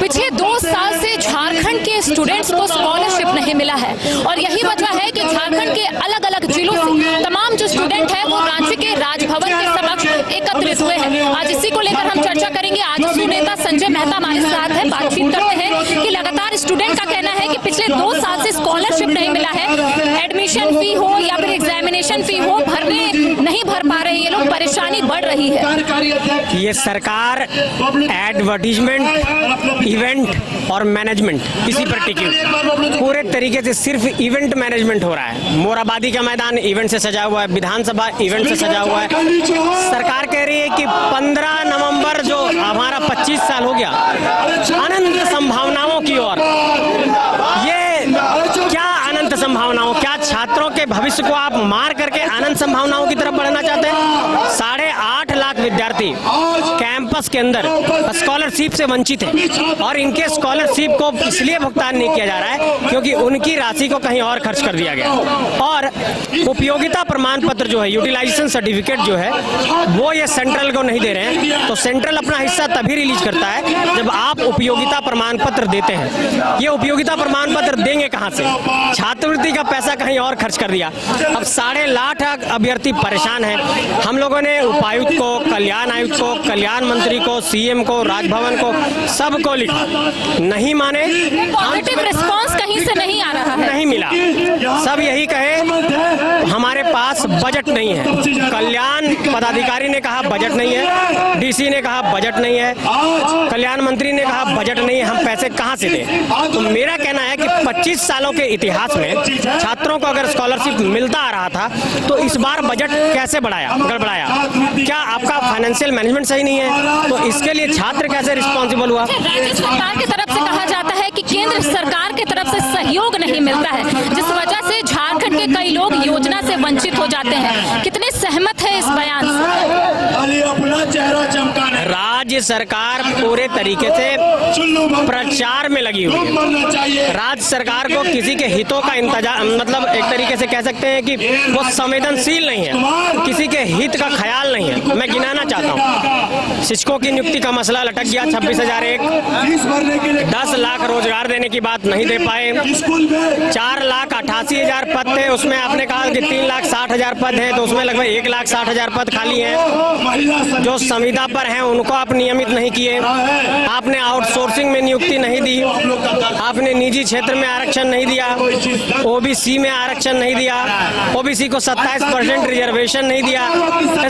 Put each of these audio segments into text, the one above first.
पिछले 2 साल से झारखंड के स्टूडेंट्स को स्कॉलरशिप नहीं मिला है और यही वजह है कि झारखंड के अलग अलग जिलों से तमाम जो स्टूडेंट है वो रांची के राजभवन के समक्ष एकत्रित हुए हैं। आज इसी को लेकर हम चर्चा करेंगे। आजसू नेता संजय मेहता हमारे साथ है, बातचीत करते हैं कि लगातार स्टूडेंट का कहना है कि पिछले 2 साल से स्कॉलरशिप नहीं मिला है। एडमिशन फी हो या फिर एग्जामिनेशन फी हो नहीं भर पा रहे, ये लोग परेशानी बढ़ रही है। ये सरकार एडवर्टीजमेंट, इवेंट और मैनेजमेंट इसी पर टिकी हुई। पूरे तरीके से सिर्फ इवेंट मैनेजमेंट हो रहा है। मोराबादी का मैदान इवेंट से सजा हुआ है, विधानसभा इवेंट से सजा हुआ है। सरकार कह रही है कि 15 नवंबर जो हमारा 25 साल हो गया अनंत संभावनाओं की ओर। ये क्या अनंत संभावनाओं, क्या छात्रों के भविष्य को आप मार करके अनंत संभावनाओं की तरफ बढ़ना चाहते हैं? 8.5 लाख विद्यार्थी कैंपस के अंदर स्कॉलरशिप से वंचित हैं और इनके स्कॉलरशिप को इसलिए भुगतान नहीं किया जा रहा है क्योंकि उनकी राशि को कहीं और खर्च कर दिया गया। और उपयोगिता प्रमाण पत्र जो है, यूटिलाइजेशन सर्टिफिकेट जो है, वो ये सेंट्रल को नहीं दे रहे हैं। तो सेंट्रल अपना हिस्सा तभी रिलीज करता है जब आप उपयोगिता प्रमाण पत्र देते हैं। ये उपयोगिता प्रमाण पत्र देंगे कहां से? छात्रवृत्ति का पैसा कहीं और खर्च कर दिया। अब 8.5 लाख अभ्यर्थी परेशान हैं। हम लोगों ने उपायुक्त को, कल्याण आयुक्त को, कल्याण मंत्री को, सीएम को, राजभवन को, सबको लिखा, नहीं माने। पॉजिटिव रिस्पांस कहीं से नहीं आ रहा है, नहीं मिला। सब यही कहे हमारे पास बजट नहीं है। कल्याण पदाधिकारी ने कहा बजट नहीं है, डीसी ने कहा बजट नहीं है, कल्याण मंत्री ने कहा बजट नहीं है, हम पैसे कहां से दें? तो मेरा कहना है कि 25 सालों के इतिहास में छात्रों को अगर स्कॉलरशिप मिलता आ रहा था तो इस बार बजट कैसे गड़बड़ाया? क्या आपका फाइनेंशियल मैनेजमेंट सही नहीं है? तो इसके लिए छात्र कैसे रिस्पॉन्सिबल हुआ? राज्य सरकार की तरफ से कहा जाता है कि केंद्र सरकार की तरफ से सहयोग नहीं मिलता है, जिस वजह से झारखंड के कई लोग योजना से वंचित हो जाते हैं। कितने सहमत है इस बयान से? अपना चेहरा चमकाने राज्य सरकार पूरे तरीके से प्रचार में लगी हुई है। राज्य सरकार को किसी के हितों का इंतजाम, मतलब एक तरीके से कह सकते हैं कि वो संवेदनशील नहीं है, किसी के हित का ख्याल नहीं है। मैं गिनाना चाहता हूँ, शिक्षकों की नियुक्ति का मसला लटक गया, 26,001। 10 लाख रोजगार देने की बात नहीं दे पाए। 4,88,000 पद थे, उसमें आपने कहा कि 3,60,000 पद हैं, तो उसमें लगभग 1,60,000 पद खाली हैं। जो संविदा पर हैं उनको आप नियमित नहीं किए। आपने आउटसोर्सिंग में नियुक्ति नहीं दी, आपने निजी क्षेत्र में आरक्षण नहीं दिया, ओबीसी में आरक्षण नहीं दिया, ओबीसी को 27% रिजर्वेशन नहीं दिया,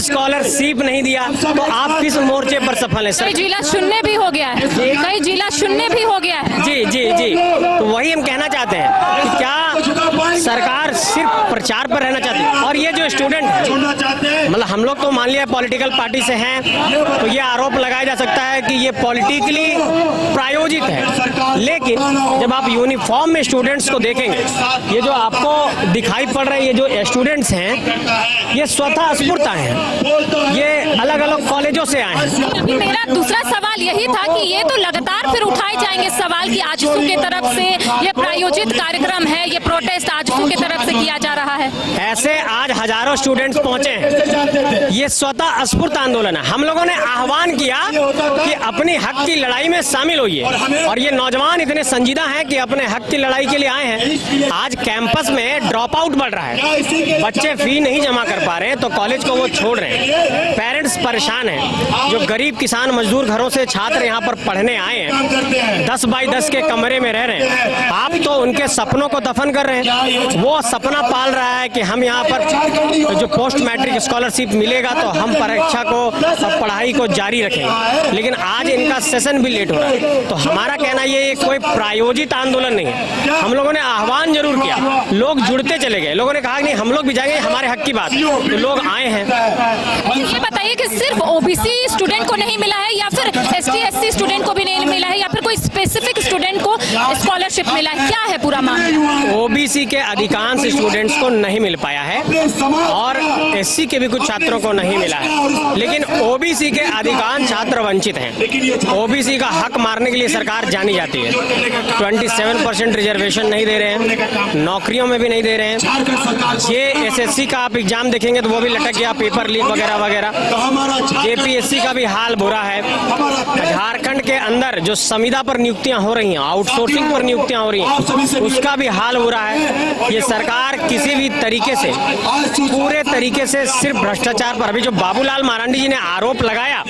स्कॉलरशिप नहीं दिया। तो आप किस मोर्चे पर सफल है? कई जिला शून्य भी हो गया है, कई जिला शून्य भी हो गया है। जी जी जी, तो वही हम कहना चाहते हैं कि क्या सरकार सिर्फ प्रचार पर रहना चाहती है? और ये जो स्टूडेंट है, मतलब हम लोग तो मान लिया पॉलिटिकल पार्टी से हैं, तो ये आरोप लगाया जा सकता है कि ये पॉलिटिकली प्रायोजित है। लेकिन जब आप यूनिफॉर्म में स्टूडेंट्स को देखेंगे, ये जो आपको दिखाई पड़ रहे ये जो स्टूडेंट्स हैं, ये स्वतः स्फूर्त आए हैं, ये अलग अलग कॉलेजों से आए हैं। अभी मेरा दूसरा सवाल यही था कि ये तो लगातार फिर उठाए जाएंगे सवाल कि आजसू की तरफ से ये प्रायोजित कार्यक्रम है, ये प्रोटेस्ट आजसू की तरफ से किया जा रहा है। ऐसे आज हजारों स्टूडेंट्स पहुंचे हैं, ये स्वतः स्फूर्त आंदोलन है। हम लोगों ने आह्वान किया कि अपनी हक की लड़ाई में शामिल होइए, और ये नौजवान इतने संजीदा हैं कि अपने हक की लड़ाई के लिए आए हैं। आज कैंपस में ड्रॉप आउट बढ़ रहा है, बच्चे फी नहीं जमा कर पा रहे हैं तो कॉलेज को वो छोड़ रहे हैं। पेरेंट्स परेशान हैं, जो गरीब किसान मजदूर घरों से छात्र यहाँ पर पढ़ने आए हैं, 10 बाई 10 के कमरे में रह रहे हैं। आप तो उनके सपनों को दफन कर रहे हैं। वो सपना पाल रहा है कि हम यहाँ पर जो पोस्ट मैट्रिक स्कॉलरशिप मिलेगा तो हम परीक्षा को, पढ़ाई को जारी रखेंगे, लेकिन आज इनका सेशन भी लेट हो रहा है। तो हमारा कहना ये कोई प्रायोजित आंदोलन नहीं है। हम लोगों ने आह्वान जरूर किया, लोग जुड़ते चले गए, लोगों ने कहा नहीं हम लोग भी जाएंगे, हमारे हक की बात, तो लोग आए हैं। ये बताइए कि सिर्फ ओबीसी स्टूडेंट को नहीं मिला है या फिर ST SC स्टूडेंट को भी नहीं मिला है, या फिर कोई स्पेसिफिक स्टूडेंट को स्कॉलरशिप मिला है, क्या है पूरा मामला? ओबीसी के अधिकांश स्टूडेंट्स को नहीं मिल पाया है और एससी के भी कुछ छात्रों को नहीं मिला है, लेकिन ओबीसी के अधिकांश छात्र वंचित हैं। ओबीसी का हक मारने के लिए सरकार जानी जाती है। 27% रिजर्वेशन नहीं दे रहे हैं, नौकरियों में भी नहीं दे रहे हैं। ये एसएससी का आप एग्जाम देखेंगे तो वो भी लटक गया, पेपर लीक वगैरह वगैरह। जेपीएससी का भी हाल बुरा है। झारखंड के अंदर जो संविदा पर नियुक्तियां हो रही हैं, आउटसोर्सिंग पर नियुक्तियां हो रही हैं, उसका भी हाल बुरा है। ये सरकार किसी भी तरीके से, पूरे तरीके से सिर्फ भ्रष्टाचार पर, अभी जो बाबूलाल मरांडी जी ने आरोप लगाया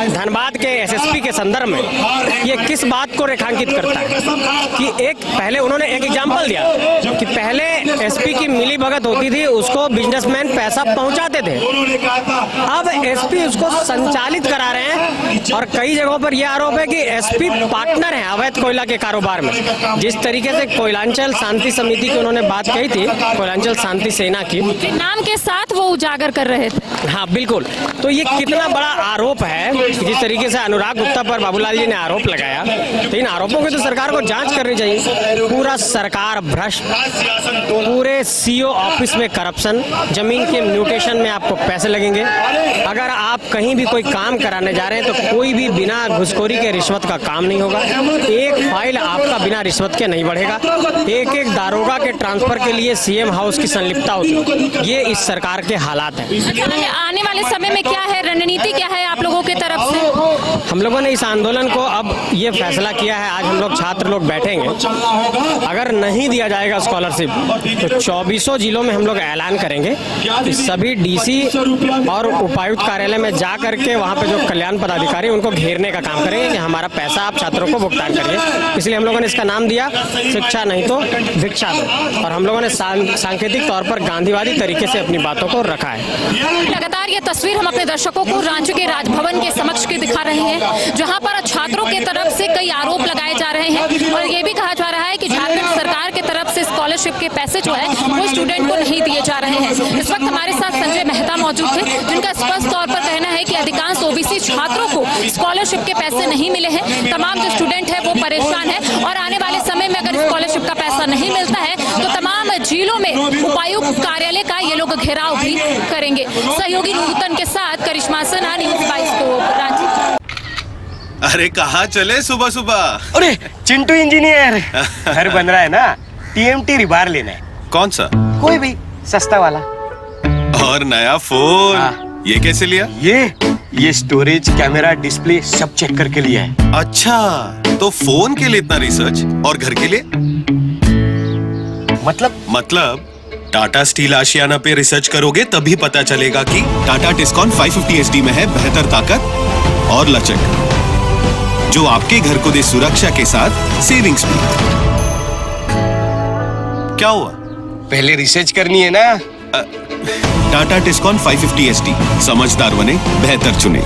धनबाद के एसएसपी के संदर्भ में, ये किस बात को रेखांकित करता है कि एक पहले उन्होंने एक एग्जाम्पल दिया कि पहले एसपी की मिली भगत होती थी, उसको बिजनेसमैन पैसा पहुंचाते थे, अब एसपी उसको संचालित करा रहे हैं। और कई जगहों पर यह आरोप है कि एसपी पार्टनर है अवैध कोयला के कारोबार में। जिस तरीके से कोयलांचल शांति समिति की उन्होंने बात कही थी, कोयलांचल शांति सेना की, नाम के साथ वो उजागर कर रहे थे। हाँ बिल्कुल, तो ये कितना बड़ा आरोप है। जिस तरीके से अनुराग गुप्ता पर बाबूलाल जी ने आरोप लगाया, तो इन आरोपों की तो सरकार को जांच करनी चाहिए। पूरा सरकार भ्रष्ट, पूरे सीओ ऑफिस में करप्शन, जमीन के म्यूटेशन में आपको पैसे लगेंगे। अगर आप कहीं भी कोई काम कराने जा रहे हैं तो कोई भी बिना घुसखोरी के रिश्वत का काम नहीं होगा। एक फाइल आपका बिना रिश्वत के नहीं बढ़ेगा। एक एक दारोगा के ट्रांसफर के लिए सीएम हाउस की संलिप्तता होती। ये इस सरकार के हालात हैं। आने वाले समय में क्या है, रणनीति क्या है आप लोगों की तरफ से? हम लोगों ने इस आंदोलन को अब ये फैसला किया है, आज हम लोग छात्र लोग बैठेंगे, अगर नहीं दिया जाएगा स्कॉलरशिप तो 24 जिलों में हम लोग ऐलान करेंगे कि सभी डीसी और उपायुक्त कार्यालय में जा करके वहाँ पे जो कल्याण पदाधिकारी उनको घेरने का काम करेंगे कि हमारा पैसा आप छात्रों को भुगतान करिए। इसलिए हम लोगों ने इसका नाम दिया शिक्षा नहीं तो भिक्षा दो, और हम लोगों ने सांकेतिक तौर पर गांधीवादी तरीके से अपनी बातों को रखा है। लगातार ये तस्वीर हम अपने दर्शकों को रांची के राजभवन के समक्ष की दिखा रहे हैं, जहां पर छात्रों की तरफ से कई आरोप लगाए जा रहे हैं और ये भी कहा जा रहा है कि झारखंड सरकार की तरफ से स्कॉलरशिप के पैसे जो है वो स्टूडेंट को नहीं दिए जा रहे हैं। इस वक्त हमारे साथ संजय मेहता मौजूद थे, जिनका स्पष्ट तौर पर कहना है कि अधिकांश ओबीसी छात्रों को स्कॉलरशिप के पैसे नहीं मिले हैं। तमाम जो स्टूडेंट है वो परेशान है और आने वाले समय में अगर स्कॉलरशिप का पैसा नहीं मिलता है तो तमाम जिलों में उपायुक्त कार्यालय का ये लोग घेराव भी करेंगे। सहयोगी नूतन के साथ करिश्मा सिन्हा, न्यूज़ 22 को रांची। अरे कहाँ चले सुबह सुबह? अरे चिंटू इंजीनियर, घर बन रहा है ना, टीएमटी रिबार लेना है। कौन सा? कोई भी सस्ता वाला। और नया फोन? हाँ। ये कैसे लिया? ये स्टोरेज, कैमरा, डिस्प्ले सब चेक करके लिया है। अच्छा, तो फोन के लिए इतना रिसर्च और घर के लिए? मतलब टाटा स्टील आशियाना पे रिसर्च करोगे तभी पता चलेगा कि टाटा टिस्कॉन 550 SD में है बेहतर ताकत और लचक, जो आपके घर को दे सुरक्षा के साथ सेविंग्स भी। क्या हुआ? पहले रिसर्च करनी है ना। टाटा टिस्कॉन 550 SD, समझदार बने, बेहतर चुने।